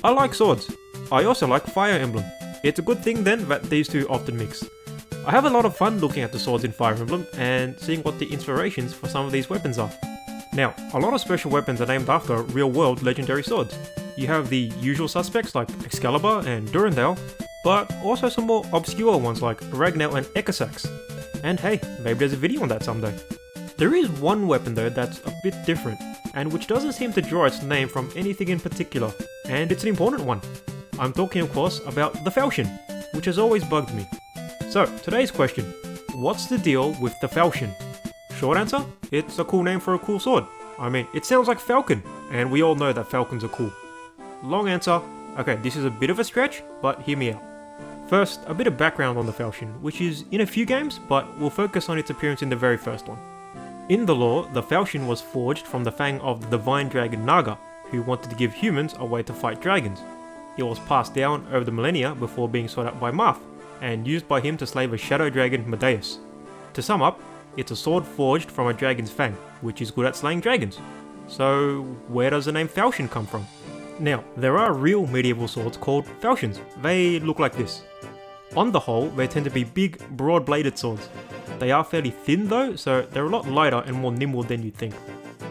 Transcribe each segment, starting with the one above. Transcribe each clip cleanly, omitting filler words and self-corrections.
I like swords. I also like Fire Emblem. It's a good thing then that these two often mix. I have a lot of fun looking at the swords in Fire Emblem and seeing what the inspirations for some of these weapons are. Now, a lot of special weapons are named after real-world legendary swords. You have the usual suspects like Excalibur and Durandal, but also some more obscure ones like Ragnar and Equisax. And hey, maybe there's a video on that someday. There is one weapon though that's a bit different, and which doesn't seem to draw its name from anything in particular, and it's an important one. I'm talking of course about the Falchion, which has always bugged me. So, today's question, what's the deal with the Falchion? Short answer, it's a cool name for a cool sword. I mean, it sounds like Falcon, and we all know that Falcons are cool. Long answer, okay, this is a bit of a stretch, but hear me out. First, a bit of background on the Falchion, which is in a few games, but we'll focus on its appearance in the very first one. In the lore, the Falchion was forged from the fang of the divine dragon Naga, who wanted to give humans a way to fight dragons. It was passed down over the millennia before being sought out by Marth, and used by him to slay the shadow dragon Medeus. To sum up, it's a sword forged from a dragon's fang, which is good at slaying dragons. So where does the name Falchion come from? Now, there are real medieval swords called Falchions. They look like this. On the whole, they tend to be big, broad-bladed swords. They are fairly thin though, so they're a lot lighter and more nimble than you'd think.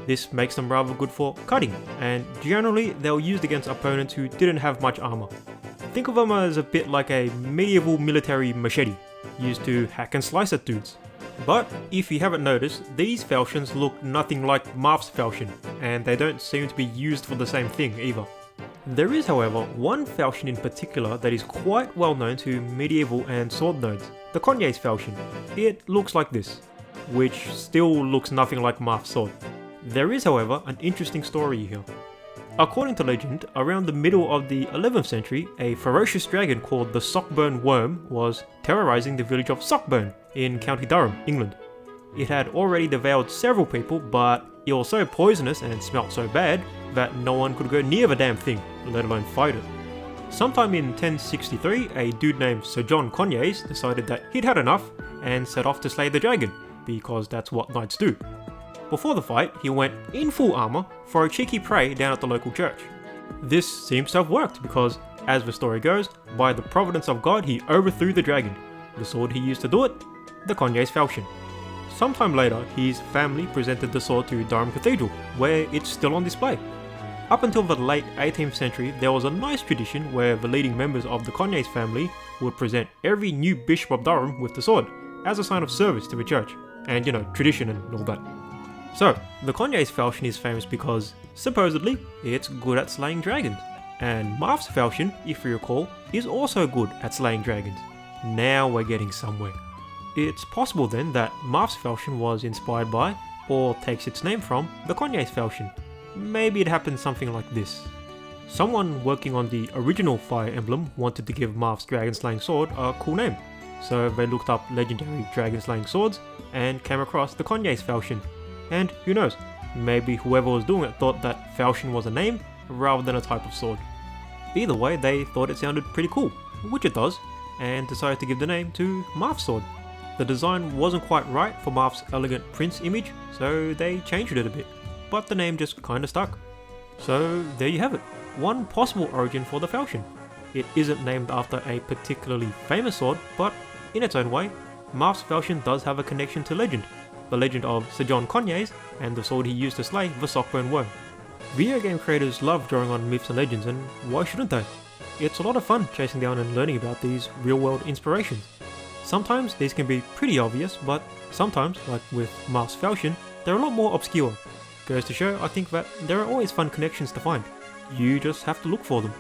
This makes them rather good for cutting, and generally they were used against opponents who didn't have much armor. Think of them as a bit like a medieval military machete, used to hack and slice at dudes. But if you haven't noticed, these Falchions look nothing like Marth's Falchion, and they don't seem to be used for the same thing either. There is however one Falchion in particular that is quite well known to medieval and sword nerds, the Conyers Falchion. It looks like this, which still looks nothing like Marth's sword. There is however an interesting story here. According to legend, around the middle of the 11th century, a ferocious dragon called the Sockburn Worm was terrorizing the village of Sockburn in County Durham, England. It had already devoured several people, but it was so poisonous and smelt so bad that no one could go near the damn thing, let alone fight it. Sometime in 1063, a dude named Sir John Conyers decided that he'd had enough and set off to slay the dragon, because that's what knights do. Before the fight, he went in full armor for a cheeky prey down at the local church. This seems to have worked because, as the story goes, by the providence of God he overthrew the dragon. The sword he used to do it? The Conyers Falchion. Sometime later, his family presented the sword to Durham Cathedral, where it's still on display. Up until the late 18th century, there was a nice tradition where the leading members of the Conyers family would present every new Bishop of Durham with the sword, as a sign of service to the church, and tradition and all that. So, the Conyers Falchion is famous because, supposedly, it's good at slaying dragons. And Marth's Falchion, if you recall, is also good at slaying dragons. Now we're getting somewhere. It's possible then that Marth's Falchion was inspired by, or takes its name from, the Conyers Falchion. Maybe it happened something like this. Someone working on the original Fire Emblem wanted to give Marth's dragon slaying sword a cool name. So they looked up legendary dragon slaying swords and came across the Conyers Falchion. And who knows, maybe whoever was doing it thought that Falchion was a name rather than a type of sword. Either way, they thought it sounded pretty cool, which it does, and decided to give the name to Marth's sword. The design wasn't quite right for Marth's elegant prince image, so they changed it a bit, but the name just kinda stuck. So there you have it, one possible origin for the Falchion. It isn't named after a particularly famous sword, but in its own way, Marth's Falchion does have a connection to legend. The legend of Sir John Conyers and the sword he used to slay the Sockburn Worm. Video game creators love drawing on myths and legends, and why shouldn't they? It's a lot of fun chasing down and learning about these real-world inspirations. Sometimes these can be pretty obvious, but sometimes, like with Marth's Falchion, they're a lot more obscure. Goes to show, I think, that there are always fun connections to find. You just have to look for them.